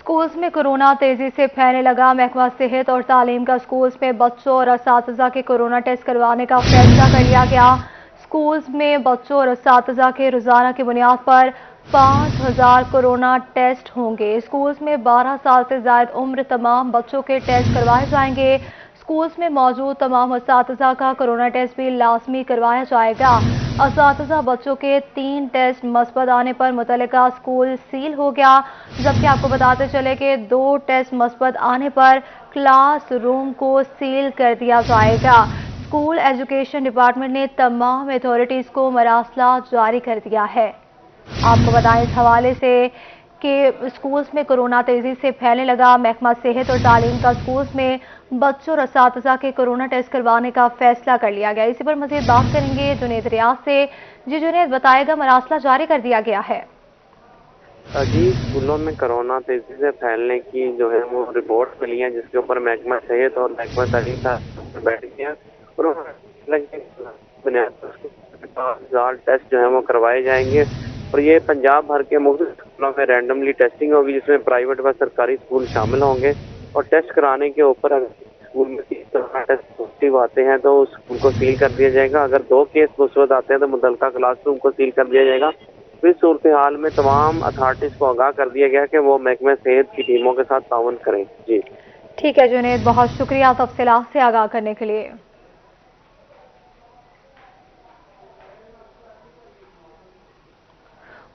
Schools में corona तेजी से फैलने लगा। महकमा सेहत और तालीम का स्कूल्स में बच्चों और असातिज़ा के कोरोना टेस्ट करवाने का फैसला कर लिया गया। स्कूल्स में बच्चों और असातिज़ा के रोजाना की बुनियाद पर 5000 कोरोना टेस्ट होंगे। स्कूल्स में 12 साल से ज्यादा उम्र तमाम बच्चों के टेस्ट करवाए जाएंगे। स्कूल्स में मौजूद तमाम असातिज़ा का कोरोना टेस्ट भी लाजमी करवाया जाएगा। असातिज़ा बच्चों के 3 टेस्ट मस्बत आने पर मुतल्लिका स्कूल सील हो गया, जबकि आपको बताते चले कि 2 टेस्ट मस्बत आने पर क्लास रूम को सील कर दिया जाएगा। स्कूल एजुकेशन डिपार्टमेंट ने तमाम अथॉरिटीज को मरासला जारी कर दिया है। आपको बताएं इस हवाले से कि स्कूल्स में कोरोना तेजी से फैलने लगा। महकमा सेहत और तालीम का स्कूल्स में बच्चों और असातिज़ा के कोरोना टेस्ट करवाने का फैसला कर लिया गया। इसी पर मजीद बात करेंगे जुनेद रियाज से। जी जुनेद, बताएगा, मरासला जारी कर दिया गया है। जी, स्कूलों में कोरोना तेजी से फैलने की जो है वो रिपोर्ट मिली है, जिसके ऊपर महकमा सेहत और महकमा तालीम का बैठ गया और 5000 टेस्ट जो है वो करवाए जाएंगे और ये पंजाब भर के मुख्तलिफ स्कूलों में रैंडमली टेस्टिंग होगी, जिसमें प्राइवेट व सरकारी स्कूल शामिल होंगे और टेस्ट कराने के ऊपर अगर स्कूल में 30 टेस्ट पॉजिटिव आते हैं तो उस स्कूल को सील कर दिया जाएगा। अगर 2 केस मुस्बत आते हैं तो मुतल्लिका क्लास रूम को सील कर दिया जाएगा। इस सूरत हाल में तमाम अथॉरिटीज को आगाह कर दिया गया कि वो महकमा सेहत की टीमों के साथ ताउन करें। जी ठीक है जुनेद, बहुत शुक्रिया तफसीलात से आगाह करने के लिए।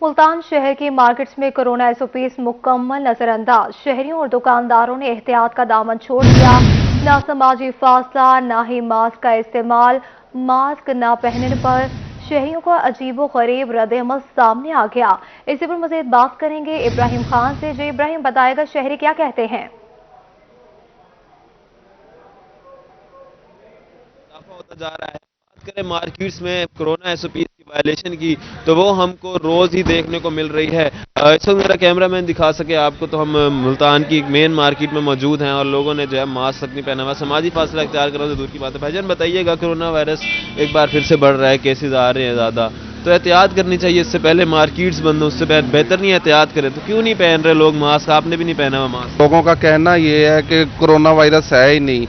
मुल्तान शहर की मार्केट्स में कोरोना एसओपीज मुकम्मल नजरअंदाज। शहरियों और दुकानदारों ने एहतियात का दामन छोड़ दिया। ना समाजी फासला, ना ही मास्क का इस्तेमाल। मास्क ना पहनने पर शहरियों का अजीबो गरीब रद्द-ए-अमल सामने आ गया। इसी पर मजीद बात करेंगे इब्राहिम खान से। जो इब्राहिम, बताएगा शहरी क्या कहते हैं? होता जा रहा है। बात करें मार्केट्स में कोरोना एसओपी की वायलेशन की, तो वो हमको रोज ही देखने को मिल रही है। इस वक्त मेरा कैमरामैन दिखा सके आपको, तो हम मुल्तान की मेन मार्केट में मौजूद हैं और लोगों ने जो है मास्क नहीं पहना हुआ। समाजी फासला इख्तियार करो तो दूर की बात है। भाईजान, बताइएगा, कोरोना वायरस एक बार फिर से बढ़ रहा है, केसेस आ रहे हैं ज़्यादा, तो एहतियात करनी चाहिए। इससे पहले मार्केट्स बंद हो, उससे बेहतर नहीं एहतियात करें तो क्यों नहीं पहन रहे लोग मास्क? आपने भी नहीं पहना हुआ मास्क। लोगों का कहना ये है कि कोरोना वायरस है ही नहीं,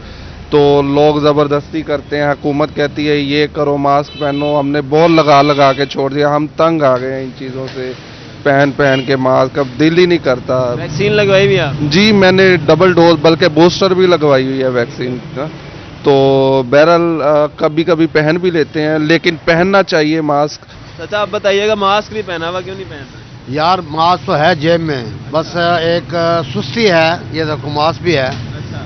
तो लोग ज़बरदस्ती करते हैं। हुकूमत कहती है ये करो, मास्क पहनो। हमने बोल लगा लगा के छोड़ दिया, हम तंग आ गए हैं इन चीज़ों से, पहन के मास्क। अब दिल ही नहीं करता। वैक्सीन लगवाई भी आप? जी, मैंने डबल डोज बल्कि बूस्टर भी लगवाई हुई है वैक्सीन का। तो बहरहाल कभी कभी पहन भी लेते हैं, लेकिन पहनना चाहिए मास्क। अच्छा, आप बताइएगा, मास्क नहीं पहना हुआ, क्यों नहीं पहन रहे? यार मास्क तो है जेब में, बस एक सुस्ती है। ये देखो मास्क भी है,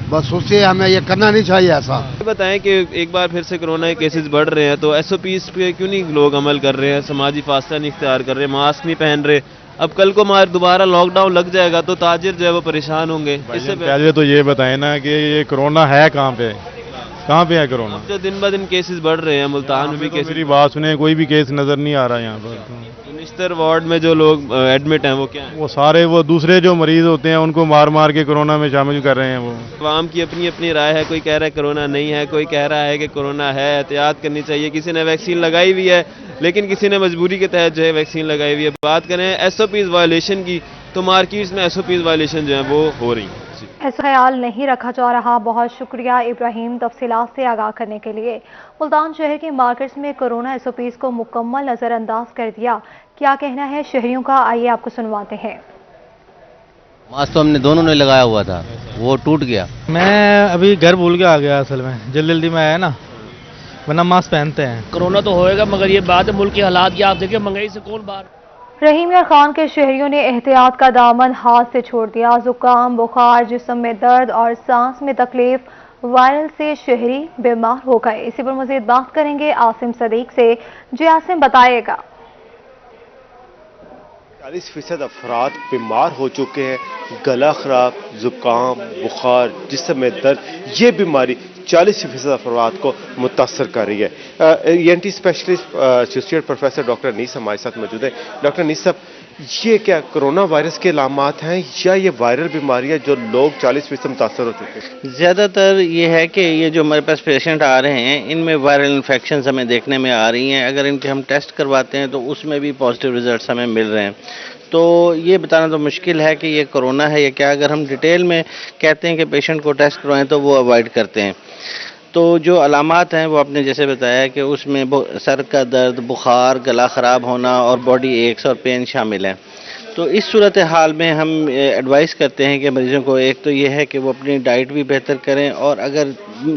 बस सुस्ती है, हमें ये करना नहीं चाहिए ऐसा। बताएं कि एक बार फिर से कोरोना के केसेस बढ़ रहे हैं, तो एसओपीज पे क्यों नहीं लोग अमल कर रहे हैं? समाजी फासला नहीं इख्तियार कर रहे, मास्क नहीं पहन रहे। अब कल को दोबारा लॉकडाउन लग जाएगा तो ताजिर जो है वो परेशान होंगे। इससे पहले तो ये बताएं ना कि ये कोरोना है कहाँ पे है कोरोना? जो दिन ब दिन केसेस बढ़ रहे हैं, मुल्तान में भी केसेस। मेरी बात सुने, कोई भी केस नजर नहीं आ रहा यहाँ पर। निश्तर वार्ड में जो लोग एडमिट हैं वो क्या है? वो सारे वो दूसरे जो मरीज होते हैं उनको मार मार के कोरोना में शामिल कर रहे हैं। वो अवाम की अपनी अपनी राय है। कोई कह रहा है कोरोना नहीं है, कोई कह रहा है कि कोरोना है, एहतियात करनी चाहिए। किसी ने वैक्सीन लगाई हुई है, लेकिन किसी ने मजबूरी के तहत जो है वैक्सीन लगाई हुई है। बात करें एसओपीज वायलेशन की, तो मार्केट्स में एसओपीज वायलेशन जो है वो हो रही है। ऐसा ख्याल नहीं रखा जा रहा। बहुत शुक्रिया इब्राहिम तफसीलात से आगाह करने के लिए। मुल्तान शहर की मार्केट्स में कोरोना एसओपीज को मुकम्मल नजरअंदाज कर दिया। क्या कहना है शहरियों का, आइए आपको सुनवाते हैं। मास्क तो हमने दोनों ने लगाया हुआ था, वो टूट गया। मैं अभी घर भूल के आ गया, असल में जल्दी में आया ना, वरना मास्क पहनते हैं। कोरोना तो होएगा, मगर ये बात है मुल्क के हालात की। आप देखिए, महंगाई से कौन बाहर। रहीम यार खान के शहरियों ने एहतियात का दामन हाथ से छोड़ दिया। जुकाम, बुखार, जिस्म में दर्द और सांस में तकलीफ, वायरल से शहरी बीमार हो गए। इसी पर मजीद बात करेंगे आसिम सदीक से। जी आसिम, बताइएगा। 40% अफराद बीमार हो चुके हैं। गला खराब, जुकाम, बुखार, जिस्म में दर्द, ये बीमारी 40% अफराद को मुतासर कर रही है। ENT specialist associate professor doctor Anees हमारे साथ मौजूद है। डॉक्टर अनीस साहब, یہ کیا کورونا وائرس کے علامات ہیں یا یہ وائرل بیماری ہے جو لوگ 40% متاثر ہو چکے ہیں؟ زیادہ تر یہ ہے کہ یہ جو ہمارے پاس پیشنٹ آ رہے ہیں ان میں وائرل انفیکشنز ہمیں دیکھنے میں آ رہی ہیں. اگر ان کے ہم ٹیسٹ کرواتے ہیں تو اس میں بھی پازیٹیو ریزلٹس ہمیں مل رہے ہیں. تو یہ بتانا تو مشکل ہے کہ یہ کرونا ہے یا کیا. اگر ہم ڈیٹیل میں کہتے ہیں کہ پیشنٹ کو ٹیسٹ کروائیں تو وہ اوائڈ کرتے ہیں. تو جو علامات ہیں وہ آپ نے جیسے بتایا کہ اس میں سر کا درد، بخار، گلا خراب ہونا اور باڈی ایکس اور پین شامل ہیں. تو اس صورتحال میں ہم ایڈوائز کرتے ہیں کہ مریضوں کو ایک تو یہ ہے کہ وہ اپنی ڈائٹ بھی بہتر کریں، اور اگر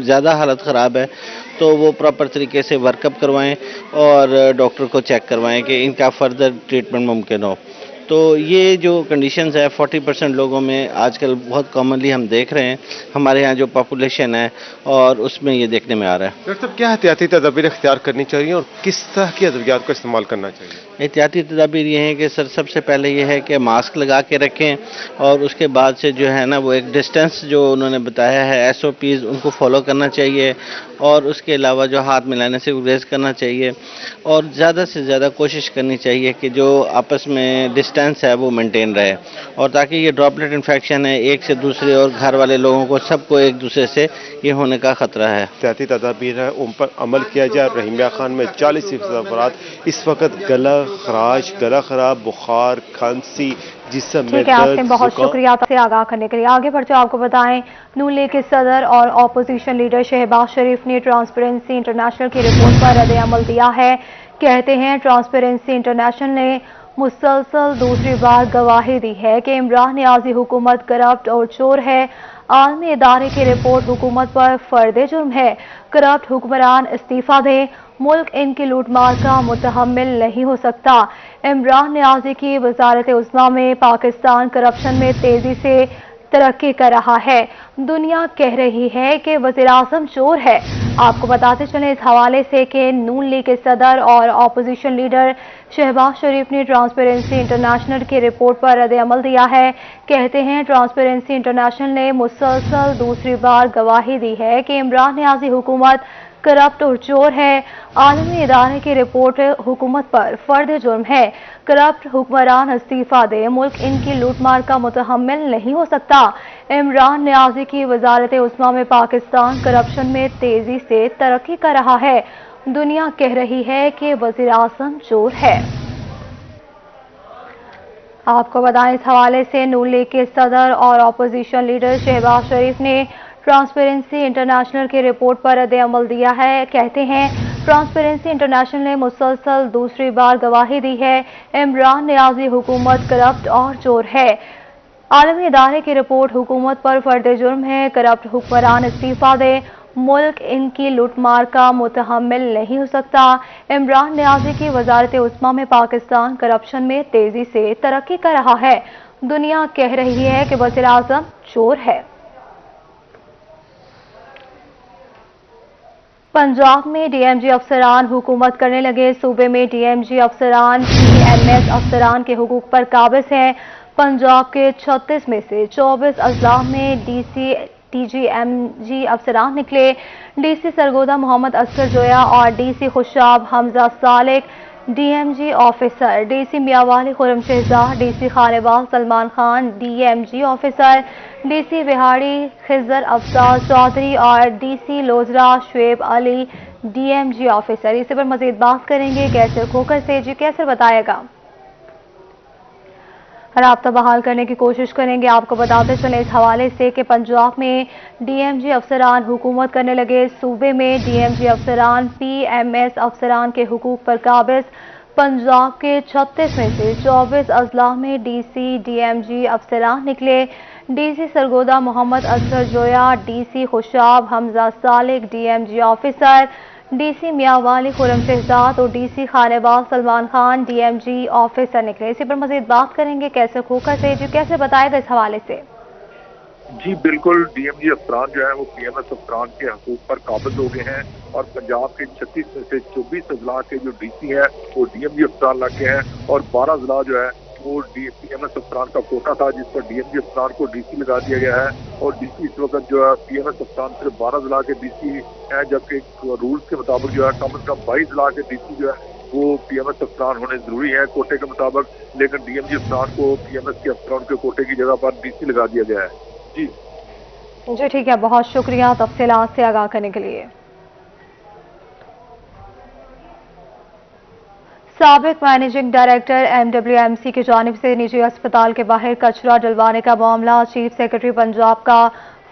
زیادہ حالت خراب ہے تو وہ پراپر طریقے سے ورک اپ کروائیں اور ڈاکٹر کو چیک کروائیں کہ ان کا فردر ٹریٹمنٹ ممکن ہو. تو یہ جو کنڈیشنز ہے 40% لوگوں میں آج کل بہت کامنلی ہم دیکھ رہے ہیں ہمارے ہاں جو پاپولیشن ہے، اور اس میں یہ دیکھنے میں آ رہا ہے. ڈاکٹر صاحب، کیا احتیاطی تدابیر اختیار کرنی چاہیے اور کس طرح کی ادویات کا استعمال کرنا چاہیے؟ احتیاطی تدابیر یہ ہیں کہ سب سے پہلے یہ ہے کہ ماسک لگا کے رکھیں، اور اس کے بعد سے جو ہے نا وہ ایک ڈسٹینس جو انہوں نے بتایا ہے SOPs ان کو فالو کرنا چاہیے، اور اس کے علاوہ جو ہاتھ ملانے سے گریز کرنا چاہیے، اور زیادہ سے زیادہ کوشش کرنی چاہیے کہ جو آپس میں ڈسٹینس ہے وہ مینٹین رہے، اور تاکہ یہ ڈراپلیٹ انفیکشن ہے ایک سے دوسرے اور گھر والے لوگوں کو سب کو ایک دوسرے سے یہ ہونے کا خطرہ ہے. احتیاطی تدابیر ہے ان پر عمل کیا جائے. رحیمیہ خان میں 40% افراد اس وقت گلا خراش، گلا خراب، بخار، کھانسی، جسم میں ٹھیک ہے، آپ درد، نے بہت زکام. شکریہ سے آگاہ کرنے کے لیے. آگے بڑھتے آپ کو بتائیں، نون لیگ کے صدر اور اپوزیشن لیڈر شہباز شریف نے ٹرانسپیرنسی انٹرنیشنل کی رپورٹ پر رد عمل دیا ہے. کہتے ہیں ٹرانسپیرنسی انٹرنیشنل نے مسلسل دوسری بار گواہی دی ہے کہ عمران نیازی حکومت کرپٹ اور چور ہے. عالمی ادارے کی رپورٹ حکومت پر فرد جرم ہے. کرپٹ حکمران استعفیٰ دیں، ملک ان کی لوٹ مار کا متحمل نہیں ہو سکتا. عمران نیازی کی وزارت عظمیٰ میں پاکستان کرپشن میں تیزی سے ترقی کر رہا ہے. دنیا کہہ رہی ہے کہ وزیراعظم چور ہے. آپ کو بتاتے چلیں اس حوالے سے کہ نون لیگ کے صدر اور اپوزیشن لیڈر شہباز شریف نے ٹرانسپیرنسی انٹرنیشنل کی رپورٹ پر رد عمل دیا ہے. کہتے ہیں ٹرانسپیرنسی انٹرنیشنل نے مسلسل دوسری بار گواہی دی ہے کہ عمران نیازی حکومت کرپٹ اور چور ہے. عالمی ادارے کی رپورٹ حکومت پر فرد جرم ہے. کرپٹ حکمران استعفیٰ دے، ملک ان کی لوٹ مار کا متحمل نہیں ہو سکتا. عمران نیازی کی وزارت عظمیٰ میں پاکستان کرپشن میں تیزی سے ترقی کر رہا ہے. دنیا کہہ رہی ہے کہ وزیراعظم چور ہے. آپ کو بتائیں اس حوالے سے نون لیگ کے صدر اور اپوزیشن لیڈر شہباز شریف نے ٹرانسپیرنسی انٹرنیشنل کی رپورٹ پر رد عمل دیا ہے. کہتے ہیں ٹرانسپیرنسی انٹرنیشنل نے مسلسل دوسری بار گواہی دی ہے عمران نیازی حکومت کرپٹ اور چور ہے. عالمی ادارے کی رپورٹ حکومت پر فرد جرم ہے. کرپٹ حکمران استعفیٰ دے، ملک ان کی لوٹ مار کا متحمل نہیں ہو سکتا. عمران نیازی کی وزارت عظمیٰ میں پاکستان کرپشن میں تیزی سے ترقی کر رہا ہے. دنیا کہہ رہی ہے کہ وزیراعظم چور ہے. پنجاب میں ڈی ایم جی افسران حکومت کرنے لگے. صوبے میں ڈی ایم جی افسران PMS افسران کے حقوق پر قابض ہیں. پنجاب کے 36 میں سے 24 اضلاع میں DGMG افسران نکلے. DC سرگودا محمد اصغر جویا اور DC Khushab Hamza Salik DMG officer, DC Mianwali Khurram Shahzad, DC Khanewal Salman Khan DMG officer, DC Vehari Khizar Afzal Chaudhry اور DC لوزرا شعیب علی DMG آفیسر. اسی پر مزید بات کریں گے کیسر کھوکر سے. جی کیسر بتائے گا، رابطہ بحال کرنے کی کوشش کریں گے. آپ کو بتاتے چلیں اس حوالے سے کہ پنجاب میں DMG افسران حکومت کرنے لگے. صوبے میں DMG افسران PMS افسران کے حقوق پر قابض. پنجاب کے 36 میں سے 24 اضلاع میں DMG افسران نکلے. DC سرگودا محمد اصغر جویا، DC Khushab Hamza Salik DMG officer, DC Mianwali Khurram Shahzad اور DC Khanewal Salman Khan DMG officer نکلے. اسی پر مزید بات کریں گے کیسر کھوکر سے. جو کیسے بتائے گا اس حوالے سے. جی بالکل، DMG افسران جو ہیں وہ PMS افسران کے حقوق پر قابض ہو گئے ہیں، اور پنجاب کے 36 میں سے 24 اضلاع کے جو DC ہیں وہ DMG افسران لگ گئے ہیں، اور 12 اضلاع جو ہے وہ PMS افسران کا کوٹا تھا جس پر DMG افسران کو DC لگا دیا گیا ہے. اور DC اس وقت جو ہے PMS افسران صرف 12 اضلاع کے DC ہیں، جبکہ رولز کے مطابق جو ہے کم از کم 22 اضلاع کے DC جو ہے वो PMS अफसरान होने जरूरी है कोटे के मुताबिक, लेकिन DMG अफसरान को PMS के अफसरान के कोटे की जगह पर DC लगा दिया गया है। जी ठीक है, बहुत शुक्रिया तफसीलात से आगाह करने के लिए। साबिक मैनेजिंग डायरेक्टर MWMC की जानिब से निजी अस्पताल के बाहर कचरा डलवाने का मामला, चीफ सेक्रेटरी पंजाब का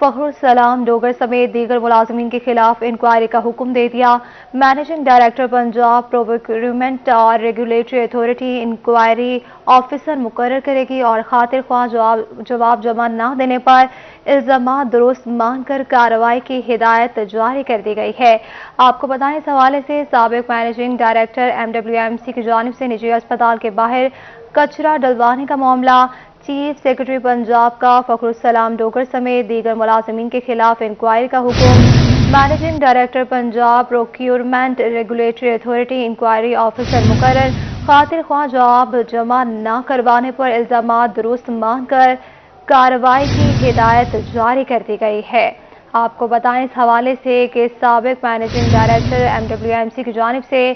फखरुल सलाम डोगर समेत दीगर मुलाजमीन के खिलाफ इंक्वायरी का हुक्म दे दिया। मैनेजिंग डायरेक्टर पंजाब प्रोक्यूरमेंट और रेगुलेटरी अथॉरिटी इंक्वायरी ऑफिसर मुकर्रर करेगी और खातिर ख्वाह जवाब जमा न देने पर इल्जाम दुरुस्त मानकर कार्रवाई की हिदायत जारी कर दी गई है। आपको बताएं, इस हवाले से साबिक मैनेजिंग डायरेक्टर MWMC की जानिब से निजी अस्पताल के बाहर कचरा डलवाने का मामला, चीफ सेक्रेटरी पंजाब का फखरुल सलाम डोगर समेत दीगर मुलाजमीन के खिलाफ इंक्वायरी का हुक्म। Managing director Punjab procurement regulatory authority inquiry officer मुकर्रर, खातिर ख्वाह जवाब जमा न करवाने पर इल्जाम दुरुस्त मानकर कार्रवाई की हिदायत जारी कर दी गई है। आपको बताएं, इस हवाले से कि साबिक मैनेजिंग डायरेक्टर MWMC की जानिब से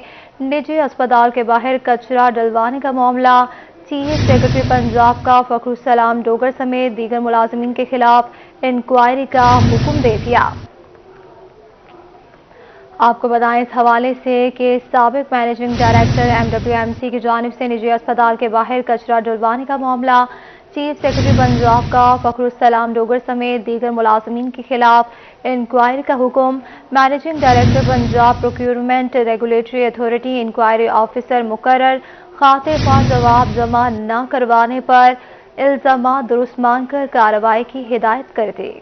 निजी अस्पताल के बाहर कचरा डलवाने का मामला, चीफ सेक्रेटरी पंजाब का फखरुल सलाम डोगर समेत दीगर मुलाजमीन के खिलाफ इंक्वायरी का हुक्म दे दिया। आपको बताएं, इस हवाले से कि साबिक मैनेजिंग डायरेक्टर MWMC की जानिब से निजी अस्पताल के बाहर कचरा डलवाने का मामला, चीफ सेक्रेटरी पंजाब का फखरुल सलाम डोगर समेत दीगर मुलाजमीन के खिलाफ इंक्वायरी का हुक्म। Managing director Punjab procurement regulatory authority inquiry officer मुकर्रर, खातिर ख्वाह जवाब जमा न करवाने पर इल्जाम दुरुस्त मानकर कार्रवाई की हिदायत कर दी।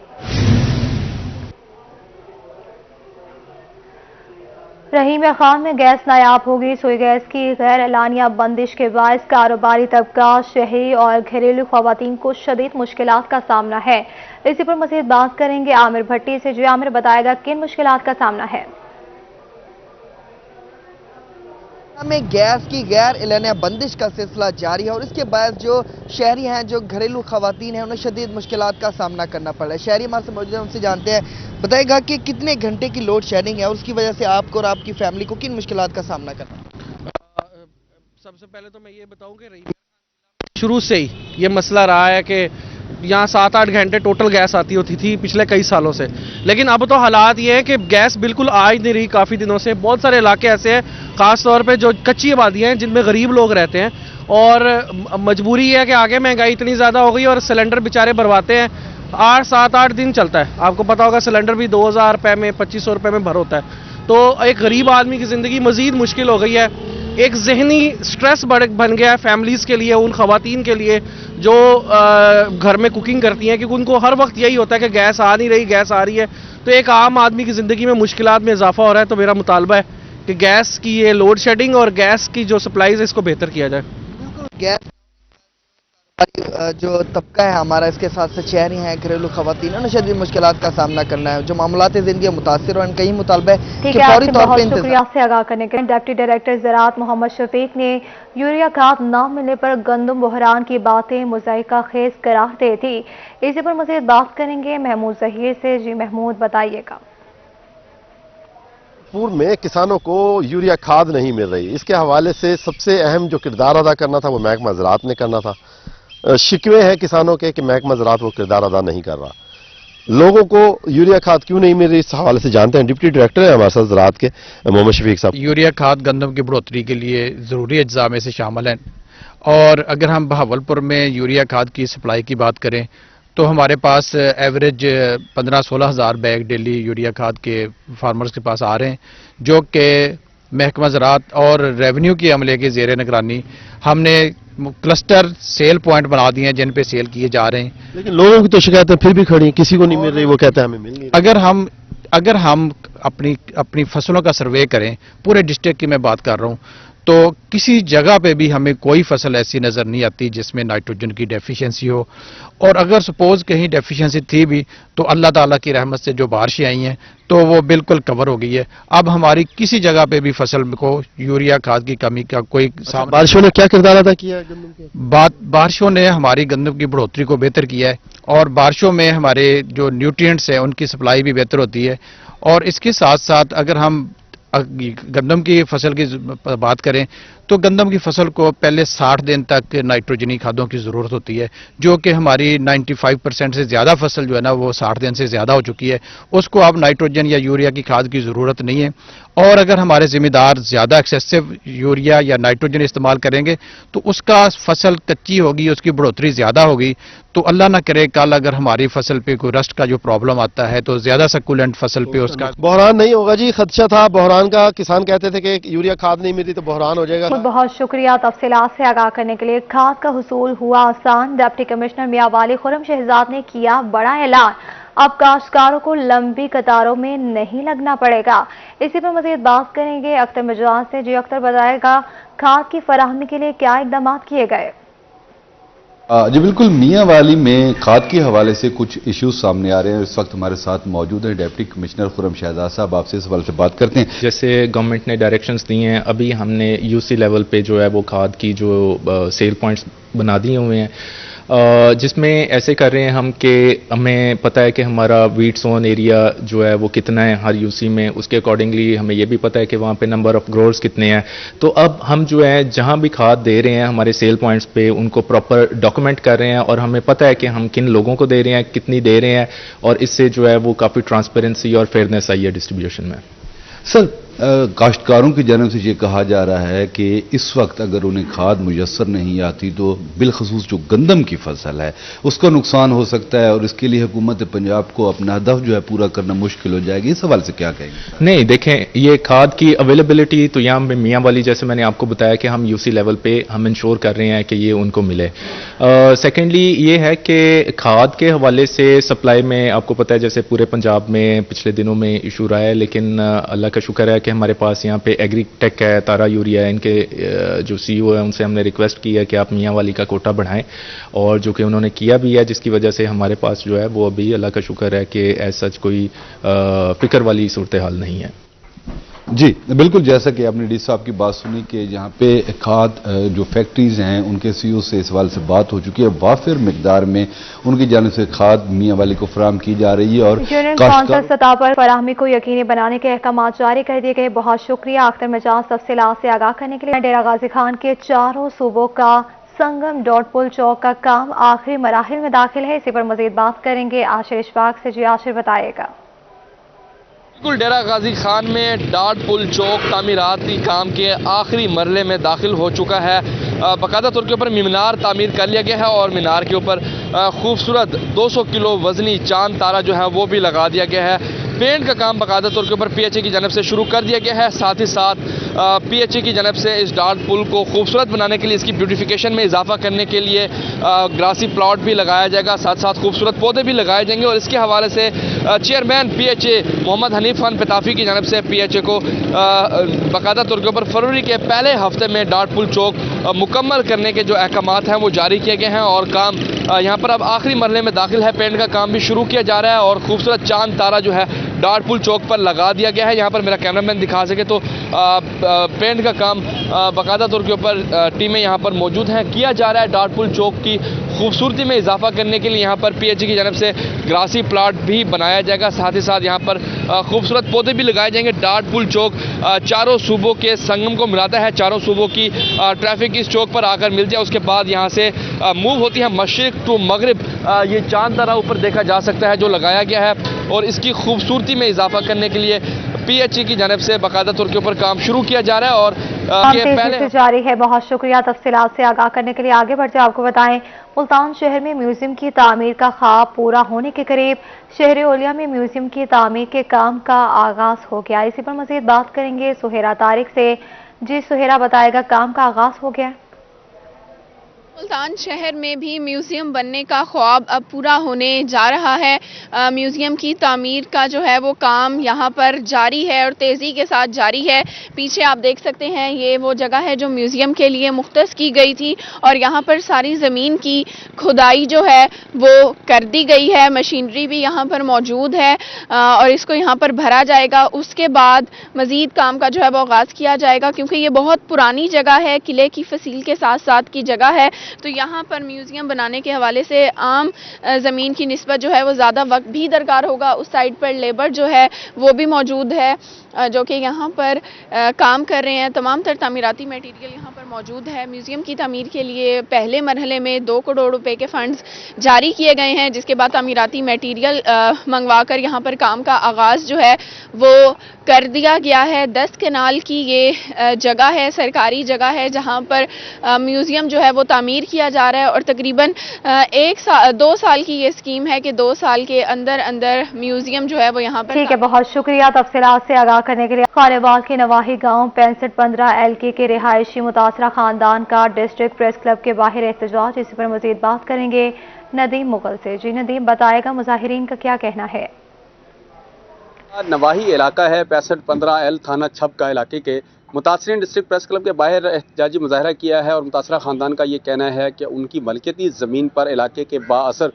रहीम खान में गैस नायाब होगी। सुई गैस की गैर एलानिया बंदिश के बायस कारोबारी तबका, शहरी और घरेलू खवातीन को शदीद मुश्किलात का सामना है। इसी पर मज़ीद बात करेंगे आमिर भट्टी से। जी आमिर, बताएगा किन मुश्किलात का सामना है? में गैस की गैर एलानिया बंदिश का सिलसिला जारी है और इसके बाद जो शहरी हैं, जो घरेलू खवातीन हैं, उन्हें शदीद मुश्किलात का सामना करना पड़ रहा है। शहरी हमारे से मौजूद हैं, उनसे जानते हैं, बताएगा कि कितने घंटे की लोड शेडिंग है और उसकी वजह से आपको और आपकी फैमिली को किन मुश्किलात का सामना करना है? सबसे पहले तो मैं ये बताऊं कि शुरू से ही ये मसला रहा है कि यहाँ 7-8 घंटे टोटल गैस आती होती थी पिछले कई सालों से, लेकिन अब तो हालात ये हैं कि गैस बिल्कुल आ ही नहीं रही काफ़ी दिनों से। बहुत सारे इलाके ऐसे हैं, ख़ास तौर पे जो कच्ची आबादियाँ हैं जिनमें गरीब लोग रहते हैं, और मजबूरी है कि आगे महंगाई इतनी ज़्यादा हो गई और सिलेंडर बेचारे भरवाते हैं 7-8 दिन चलता है। आपको पता होगा सिलेंडर भी 2000 रुपये में 2500 रुपये में भर होता है। तो एक गरीब आदमी की ज़िंदगी मज़ीद मुश्किल हो गई है। एक जहनी स्ट्रेस बन गया है फैमिलीज़ के लिए, उन खवातीन के लिए जो घर में कुकिंग करती हैं, क्योंकि उनको हर वक्त यही होता है कि गैस आ नहीं रही, गैस आ रही है। तो एक आम आदमी की ज़िंदगी में मुश्किलात में इजाफा हो रहा है। तो मेरा मुतालबा है कि गैस की ये लोड शेडिंग और गैस की जो सप्लाईज है इसको बेहतर किया जाए। गैस जो तबका है हमारा, इसके साथ साथ शहरी हैं, घरेलू खवातीन, उन्हें शदीद मुश्किलात का सामना करना है। जो मामलात ज़िंदगी मुतासिर और इनका ही मुतालबा है कि फौरी तौर पर शुक्रिया से आगाह करने के लिए। डिप्टी डायरेक्टर ज़राअत मोहम्मद शफीक ने यूरिया खाद न मिलने पर गंदम बहरान की बातें मुज़ाहिका खेज करार दे दी। इसी पर मज़ीद बात करेंगे महमूद ज़हीर से। जी महमूद, बताइएगा। पूर्व में किसानों को यूरिया खाद नहीं मिल रही, इसके हवाले से सबसे अहम जो किरदार अदा करना था वो महकमा ज़राअत ने करना था। शिकवे हैं किसानों के कि महकमा ज़राअत वो किरदार अदा नहीं कर रहा। लोगों को यूरिया खाद क्यों नहीं मिल रही, इस हवाले से जानते हैं। डिप्टी डायरेक्टर है हमारे साथ ज़राअत के मोहम्मद शफीक साहब। यूरिया खाद गंदम की बढ़ोतरी के लिए ज़रूरी अज्जा में से शामिल है, और अगर हम बहावलपुर में यूरिया खाद की सप्लाई की बात करें तो हमारे पास एवरेज 15-16 हज़ार बैग डेली यूरिया खाद के फार्मर्स के पास आ रहे हैं, जो कि महकमा ज़राअत और रेवेन्यू के अमले के ज़ेर निगरानी हमने क्लस्टर सेल पॉइंट बना दिए हैं जिन पे सेल किए जा रहे हैं। लेकिन लोगों की तो शिकायतें फिर भी खड़ी, किसी को नहीं मिल रही, वो कहते हैं हमें मिल नहीं रही। अगर हम अपनी फसलों का सर्वे करें, पूरे डिस्ट्रिक्ट की मैं बात कर रहा हूँ, तो किसी जगह पे भी हमें कोई फसल ऐसी नज़र नहीं आती जिसमें नाइट्रोजन की डेफिशिएंसी हो, और अगर सपोज कहीं डेफिशिएंसी थी भी तो अल्लाह ताला की रहमत से जो बारिशें आई हैं तो वो बिल्कुल कवर हो गई है। अब हमारी किसी जगह पे भी फसल को यूरिया खाद की कमी का कोई बारिशों ने क्या किरदार अदा किया है गंदम के? बारिशों ने हमारी गंदम की बढ़ोतरी को बेहतर किया है, और बारिशों में हमारे जो न्यूट्रिएंट्स हैं उनकी सप्लाई भी बेहतर होती है। और इसके साथ साथ अगर हम गंदम की फसल की बात करें तो गंदम की फसल को पहले 60 दिन तक नाइट्रोजनी खादों की ज़रूरत होती है, जो कि हमारी 95% से ज़्यादा फसल जो है ना वो 60 दिन से ज़्यादा हो चुकी है। उसको अब नाइट्रोजन या यूरिया की खाद की ज़रूरत नहीं है। और अगर हमारे ज़िम्मेदार ज़्यादा एक्सेसिव यूरिया या नाइट्रोजन इस्तेमाल करेंगे तो उसका फसल कच्ची होगी, उसकी बढ़ोतरी ज़्यादा होगी, तो अल्लाह ना करे कल अगर हमारी फसल पे कोई रस्ट का जो प्रॉब्लम आता है तो ज़्यादा सक्यूलेंट फसल पे उसका बहरान नहीं होगा जी, खदशा था बहरान का। किसान कहते थे कि यूरिया खाद नहीं मिलती तो बहरान हो जाएगा। बहुत शुक्रिया तफसीलात से आगाह करने के लिए। खाद का हुसूल हुआ आसान, डिप्टी कमिश्नर मियां वाली खुर्रम शहजाद ने किया बड़ा ऐलान। अब काश्तकारों को लंबी कतारों में नहीं लगना पड़ेगा। इसी पर मजीद बात करेंगे अख्तर मिजाज से। जी अख्तर, बताएगा खाद की फराहमी के लिए क्या इकदाम किए गए? जी बिल्कुल, मियां वाली में खाद के हवाले से कुछ इश्यूज सामने आ रहे हैं। इस वक्त हमारे साथ मौजूद हैं डिप्टी कमिश्नर खुर्रम शहजाद साहब। आपसे इस हवाले से बात करते हैं। जैसे गवर्नमेंट ने डायरेक्शंस दी हैं, अभी हमने यूसी लेवल पे जो है वो खाद की जो सेल पॉइंट्स बना दिए हुए हैं, जिसमें ऐसे कर रहे हैं हम कि हमें पता है कि हमारा वीट जोन एरिया जो है वो कितना है हर यूसी में, उसके अकॉर्डिंगली हमें ये भी पता है कि वहाँ पे नंबर ऑफ ग्रोअर्स कितने हैं। तो अब हम जो है जहाँ भी खाद दे रहे हैं हमारे सेल पॉइंट्स पे उनको प्रॉपर डॉक्यूमेंट कर रहे हैं और हमें पता है कि हम किन लोगों को दे रहे हैं, कितनी दे रहे हैं, और इससे जो है वो काफ़ी ट्रांसपेरेंसी और फेयरनेस आई है डिस्ट्रीब्यूशन में। सर, काश्तकारों की जानब से ये कहा जा रहा है कि इस वक्त अगर उन्हें खाद मुयस्सर नहीं आती तो बिलखसूस जो गंदम की फसल है उसका नुकसान हो सकता है और इसके लिए हुकूमत पंजाब को अपना हदफ जो है पूरा करना मुश्किल हो जाएगी। इस सवाल से क्या कहेंगे? नहीं, देखें, ये खाद की अवेलेबिलिटी तो यहाँ पे मियाँ वाली जैसे मैंने आपको बताया कि हम यूसी लेवल पे हम इंश्योर कर रहे हैं कि ये उनको मिले। सेकेंडली ये है कि खाद के हवाले से सप्लाई में आपको पता है जैसे पूरे पंजाब में पिछले दिनों में इशू रहा है, लेकिन अल्लाह का शुक्र है कि हमारे पास यहाँ पे एग्रीटेक है, तारा यूरिया है, इनके जो सीईओ है उनसे हमने रिक्वेस्ट की है कि आप मियाँ वाली का कोटा बढ़ाएं, और जो कि उन्होंने किया भी है, जिसकी वजह से हमारे पास जो है वो अभी अल्लाह का शुक्र है कि ऐसा कोई फिक्र वाली सूरत हाल नहीं है। जी बिल्कुल, जैसा कि आपने डी साहब की बात सुनी कि जहाँ पे खाद जो फैक्ट्रीज हैं उनके सीईओ से इस सवाल से बात हो चुकी है, वाफिर मिकदार में उनकी जानिब से खाद मियाँ वाली को फराहम की जा रही है और यूनियन कौंसिल सतह पर फराहमी को यकीनी बनाने के अहकाम जारी कर दिए गए। बहुत शुक्रिया अख्तर मिजाज तफसीलात से आगाह करने के लिए। डेरा गाजी खान के चारों सूबों का संगम डॉट पुल चौक का काम आखिरी मराहिल में दाखिल है। इसी पर मजीद बात करेंगे आशिर इशफाक से। जी आशिर, बताएगा। बिल्कुल, डेरा गाजी खान में डाट पुल चौक तामीराती काम के आखिरी मरले में दाखिल हो चुका है। बाकायदा तौर के ऊपर मीनार तामीर कर लिया गया है और मीनार के ऊपर खूबसूरत 200 किलो वजनी चांद तारा जो है वो भी लगा दिया गया है। पेंट का काम बाकायदा तौर के ऊपर पीएचए की जानब से शुरू कर दिया गया है। साथ ही साथ पीएचए की जानब से इस डाट पुल को खूबसूरत बनाने के लिए, इसकी ब्यूटिफिकेशन में इजाफा करने के लिए ग्रासी प्लॉट भी लगाया जाएगा, साथ साथ खूबसूरत पौधे भी लगाए जाएंगे। और इसके हवाले से चेयरमैन पीएचए मोहम्मद हनीफ खान पेताफी की जानब से पीएचए को बाकायदा तौर के ऊपर फरवरी के पहले हफ्ते में डाट पुल चौक मुकम्मल करने के जो अहकाम हैं वो जारी किए गए हैं और काम यहाँ पर अब आखिरी मरहले में दाखिल है। पेंट का काम भी शुरू किया जा रहा है और खूबसूरत चांद तारा जो है डाट पुल चौक पर लगा दिया गया है। यहाँ पर मेरा कैमरामैन दिखा सके तो पेंट का काम बाकायदा तौर के ऊपर टीमें यहाँ पर मौजूद हैं, किया जा रहा है। डाट पुल चौक की खूबसूरती में इजाफा करने के लिए यहाँ पर पीएचई की जानब से ग्रासी प्लाट भी बनाया जाएगा, साथ ही साथ यहाँ पर खूबसूरत पौधे भी लगाए जाएंगे। डाट पुल चौक चारों सूबों के संगम को मिलाता है, चारों सूबों की ट्रैफिक इस चौक पर आकर मिलती है। उसके बाद यहाँ से मूव होती है मशरिक टू मगरिब। ये चांद तारा ऊपर देखा जा सकता है जो लगाया गया है और इसकी खूबसूरती में इजाफा करने के लिए पीएचई की जानब से बाकायदा तौर के ऊपर काम शुरू किया जा रहा है और ये पहले से जारी है। बहुत शुक्रिया तफसीलात से आगाह करने के लिए। आगे बढ़ते आपको बताएं, मुल्तान शहर में म्यूजियम की तामीर का ख्वाब पूरा होने के करीब। शहर ओलिया में म्यूजियम की तामीर के काम का आगाज हो गया। इसी पर मजीद बात करेंगे सुहेरा तारिक से। जी सुहेरा, बताएगा काम का आगाज हो गया। मुल्तान शहर में भी म्यूज़ियम बनने का ख्वाब अब पूरा होने जा रहा है। म्यूज़ियम की तामीर का जो है वो काम यहाँ पर जारी है और तेज़ी के साथ जारी है। पीछे आप देख सकते हैं ये वो जगह है जो म्यूज़ियम के लिए मुख्तस की गई थी और यहाँ पर सारी ज़मीन की खुदाई जो है वो कर दी गई है। मशीनरी भी यहाँ पर मौजूद है और इसको यहाँ पर भरा जाएगा। उसके बाद मज़ीद काम का जो है वो आगाज़ किया जाएगा क्योंकि ये बहुत पुरानी जगह है, किले की फसील के साथ साथ की जगह है। तो यहाँ पर म्यूज़ियम बनाने के हवाले से आम ज़मीन की निस्बत जो है वो ज़्यादा वक्त भी दरकार होगा। उस साइड पर लेबर जो है वो भी मौजूद है जो कि यहाँ पर काम कर रहे हैं। तमाम तर तामीराती मटीरियल यहाँ पर मौजूद है। म्यूज़ियम की तामीर के लिए पहले मरहले में 2 करोड़ रुपए के फंड्स जारी किए गए हैं, जिसके बाद तामीराती मटीरियल मंगवा कर यहाँ पर काम का आगाज़ जो है वो कर दिया गया है। 10 कनाल की ये जगह है, सरकारी जगह है, जहाँ पर म्यूज़ियम जो है वो तामीर किया जा रहा है और तकरीबन 2 साल की ये स्कीम है कि 2 साल के अंदर अंदर म्यूज़ियम जो है वो यहाँ पर। ठीक है, बहुत शुक्रिया तफसीलात से आगाह करने के लिए। खानेवाल के नवाही गांव 6515 LK के रिहायशी मुतासरा खानदान का डिस्ट्रिक्ट प्रेस क्लब के बाहर एहतजाज। इसी पर मजीद बात करेंगे नदीम मुगल से। जी नदीम, बताएगा मुजाहिरीन का क्या कहना है? नवाही इलाका है 6515L थाना छप का इलाके के मुतासरीन डिस्ट्रिक्ट प्रेस क्लब के बाहर एहतजाजी मुजाहरा किया है और मुतासरा ख़ानदान का ये कहना है कि उनकी मलकियती ज़मीन पर इलाके के बाअसर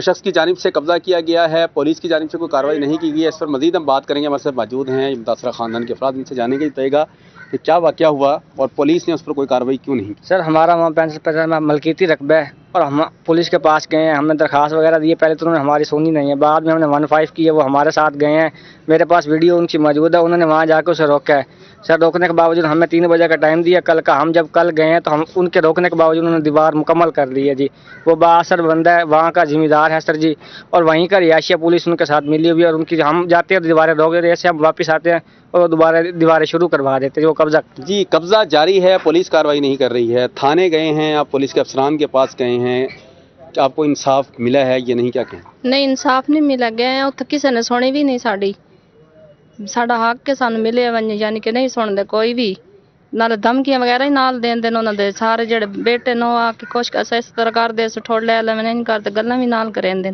शख्स की जानिब से कब्ज़ा किया गया है। पुलिस की जानिब से कोई कार्रवाई नहीं की गई है। इस पर मज़ीद हम बात करेंगे। हमारे साथ मौजूद हैं मुतासरा ख़ानदान के अफराद, इनसे जानेंगे तयगा कि क्या वाक़या हुआ और पुलिस ने उस पर कोई कार्रवाई क्यों नहीं की। सर, हमारा वहाँ 65 में मलकियती रकबा है और हम पुलिस के पास गए हैं, हमने दरखास्त वगैरह दी है। पहले तो उन्होंने हमारी सुनी नहीं है, बाद में हमने 15 की है, वो हमारे साथ गए हैं। मेरे पास वीडियो उनकी मौजूद है, उन्होंने वहाँ जाकर उसे रोका है। सर, रोकने के बावजूद हमें 3 बजे का टाइम दिया कल का। हम जब कल गए हैं तो हम उनके रोकने के बावजूद उन्होंने दीवार मुकम्मल कर ली है जी। वो बाअसर बंदा है, वहाँ का जिम्मेदार है सर जी, और वहीं का रिहायशी पुलिस उनके साथ मिली हुई है और उनकी हम जाते हैं दीवारें रोक देते हैं, ऐसे हम वापस आते हैं और दोबारा दीवारें शुरू करवा देते हैं। वो कब्जा जी कब्जा जारी है, पुलिस कार्रवाई नहीं कर रही है। थाने गए हैं, आप पुलिस के अफसरान के पास गए हैं, आपको इंसाफ मिला है ये नहीं? क्या कहें? नहीं, इंसाफ नहीं मिला। गए उत्थे किसी ने सुनी भी नहीं साड़ी, साडा हक के सानू मिले वने, यानी कि नहीं सुनते कोई भी। नाले धमकियां वगैरह ही नाल देंदे ने उन्हां दे सारे जेड़े बेटे नो आ कि कुछ इस तरह कर दे ठोड़ ले नहीं करते, गल्लां भी नाल करेंदे।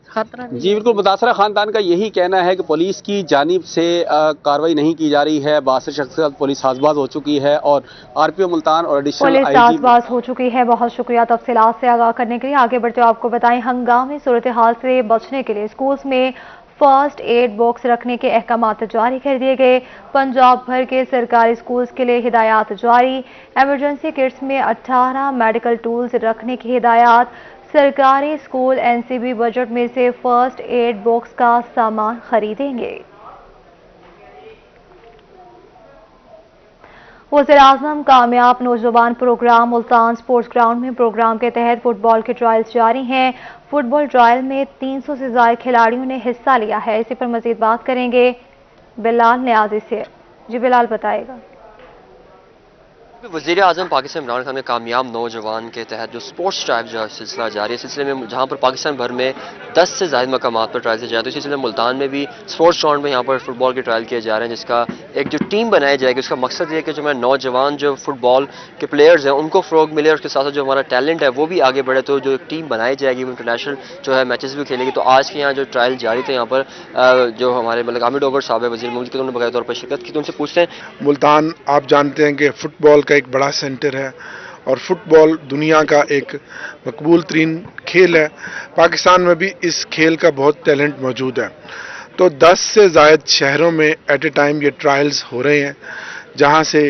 खतरा जी बिल्कुल, मुतासरा खानदान का यही कहना है कि पुलिस की जानिब से कार्रवाई नहीं की जा रही है। बासर शख्स पुलिस हाजबाज हो चुकी है और RPO मुल्तान और एडिशनल पुलिस हाजबाज हो चुकी है। बहुत शुक्रिया तफसीलात से आगाह करने के लिए। आगे बढ़ते आपको बताएं, हंगामी सूरत हाल से बचने के लिए स्कूल्स में फर्स्ट एड बॉक्स रखने के अहकामात जारी कर दिए गए। पंजाब भर के सरकारी स्कूल्स के लिए हिदायत जारी। एमरजेंसी किट्स में 18 मेडिकल टूल्स रखने की हिदायत। सरकारी स्कूल NCB बजट में से फर्स्ट एड बॉक्स का सामान खरीदेंगे। वज़ीर-ए-आज़म कामयाब नौजवान प्रोग्राम मुल्तान स्पोर्ट्स ग्राउंड में प्रोग्राम के तहत फुटबॉल के ट्रायल्स जारी हैं। फुटबॉल ट्रायल में 300 से ज़ायद खिलाड़ियों ने हिस्सा लिया है। इसी पर मज़ीद बात करेंगे बिलाल न्याजी से। जी बिलाल, बताएगा। वज़ीर-ए-आज़म पाकिस्तान इमरान खान के कामयाब नौजवान के तहत जो स्पोर्ट्स ट्रायल जो सिलसिला जारी है, सिलसिले में जहाँ पर पाकिस्तान भर में 10 से ज़ायद मकामात पर ट्रायल किए जा रहे हैं, तो इस सिलसिले में मुल्तान में भी स्पोर्ट्स ग्राउंड में यहाँ पर फुटबॉल के ट्रायल किए जा रहे हैं, जिसका एक जो टीम बनाई जाएगी उसका मकसद ये है कि जो हमारे नौजवान जो फुटबॉल के प्लेयर्स हैं उनको फ़रोग मिले और उसके साथ साथ जो हमारा टैलेंट है वो भी आगे बढ़े। तो जो एक टीम बनाई जाएगी वो इंटरनेशनल जो है मैचेस भी खेलेगी। तो आज के यहाँ जो ट्रायल जारी थे, यहाँ पर जो हमारे मतलब आमिर डोगर साहब है वज़ीर मुल्क के, उन्होंने बकायदा तौर पर शिरकत की। तो उनसे पूछते हैं, मुल्तान आप जानते हैं कि फुटबॉल का एक बड़ा सेंटर है और फुटबॉल दुनिया का एक मकबूल तरीन खेल है। पाकिस्तान में भी इस खेल का बहुत टैलेंट मौजूद है। तो 10 से ज़ायद शहरों में एट ए टाइम ये ट्रायल्स हो रहे हैं, जहां से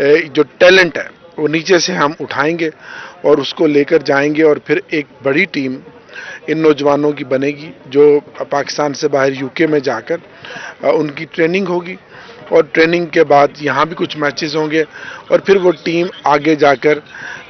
जो टैलेंट है वो नीचे से हम उठाएंगे और उसको लेकर जाएंगे और फिर एक बड़ी टीम इन नौजवानों की बनेगी जो पाकिस्तान से बाहर UK में जाकर उनकी ट्रेनिंग होगी और ट्रेनिंग के बाद यहाँ भी कुछ मैचेस होंगे और फिर वो टीम आगे जाकर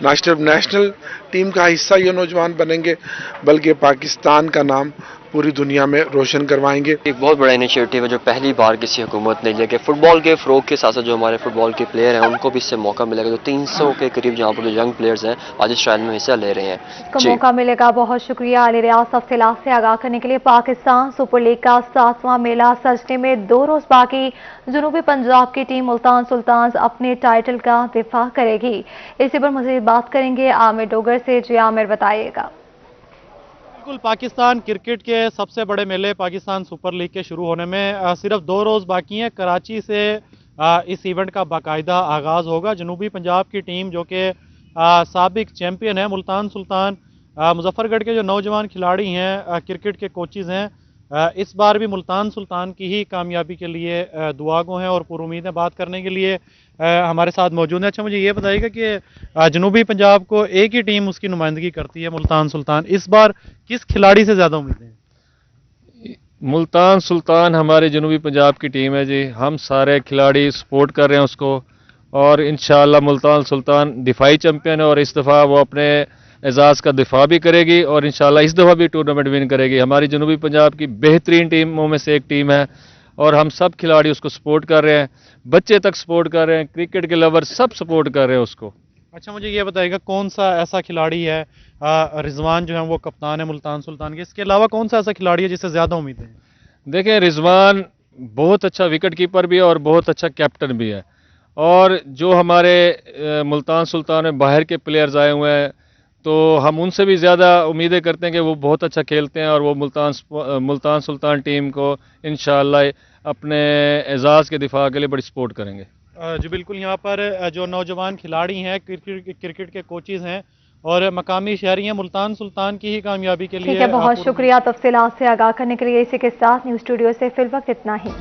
नेशनल टीम का हिस्सा ये नौजवान बनेंगे, बल्कि पाकिस्तान का नाम पूरी दुनिया में रोशन करवाएंगे। एक बहुत बड़ा इनिशिएटिव है जो पहली बार किसी हुकूमत ने लिया कि फुटबॉल के फ़रोग के साथ साथ जो हमारे फुटबॉल के प्लेयर हैं उनको भी इससे मौका मिलेगा। तो 300 के करीब जहाँ पर जो यंग प्लेयर्स हैं आज इस ट्रायल में हिस्सा ले रहे हैं। मौका मिलेगा। बहुत शुक्रिया अली रियाज तफसीलात से आगाह करने के लिए। पाकिस्तान सुपर लीग का 7वां मेला सजने में 2 रोज बाकी। जनूबी पंजाब की टीम मुल्तान सुल्तान्स अपने टाइटल का दिफा करेगी। इसी पर मजीद बात करेंगे आमिर डोगर से। जी आमिर, बताइएगा। बिल्कुल, पाकिस्तान क्रिकेट के सबसे बड़े मेले पाकिस्तान सुपर लीग के शुरू होने में सिर्फ 2 रोज़ बाकी हैं। कराची से इस इवेंट का बाकायदा आगाज़ होगा। जनूबी पंजाब की टीम जो कि साबिक चैम्पियन है मुल्तान सुल्तान, मुजफ्फरगढ़ के जो नौजवान खिलाड़ी हैं, क्रिकेट के कोचेज़ हैं, इस बार भी मुल्तान सुल्तान की ही कामयाबी के लिए दुआगो हैं और पुरुमीदें बात करने के लिए हमारे साथ मौजूद है। अच्छा, मुझे ये बताइएगा कि जनूबी पंजाब को एक ही टीम उसकी नुमाइंदगी करती है मुल्तान सुल्तान, इस बार किस खिलाड़ी से ज़्यादा उम्मीदें हैं? मुल्तान सुल्तान हमारे जनूबी पंजाब की टीम है जी, हम सारे खिलाड़ी सपोर्ट कर रहे हैं उसको, और इंशाअल्लाह मुल्तान सुल्तान दिफाई चैंपियन है और इस दफ़ा वो अपने एजाज़ का दिफा भी करेगी और इंशाअल्लाह इस दफ़ा भी टूर्नामेंट विन करेगी। हमारी जनूबी पंजाब की बेहतरीन टीमों में से एक टीम है और हम सब खिलाड़ी उसको सपोर्ट कर रहे हैं, बच्चे तक सपोर्ट कर रहे हैं, क्रिकेट के लवर सब सपोर्ट कर रहे हैं उसको। अच्छा, मुझे ये बताइएगा कौन सा ऐसा खिलाड़ी है, रिजवान जो है वो कप्तान है मुल्तान सुल्तान के, इसके अलावा कौन सा ऐसा खिलाड़ी है जिससे ज़्यादा उम्मीदें हैं? देखें, रिजवान बहुत अच्छा विकेट कीपर भी है और बहुत अच्छा कैप्टन भी है, और जो हमारे मुल्तान सुल्तान में बाहर के प्लेयर्स आए हुए हैं तो हम उनसे भी ज़्यादा उम्मीदें करते हैं कि वो बहुत अच्छा खेलते हैं और वो मुल्तान सुल्तान टीम को इंशाअल्लाह अपने एजाज़ के दिफा के लिए बड़ी सपोर्ट करेंगे। जी बिल्कुल, यहाँ पर जो नौजवान खिलाड़ी हैं, क्रिकेट के कोचेज़ हैं और मकामी शहरी हैं, मुल्तान सुल्तान की ही कामयाबी के लिए। ठीक है, बहुत शुक्रिया तफसीलात से आगाह करने के लिए। इसी के साथ न्यूज़ स्टूडियो से फिल वक्त इतना ही।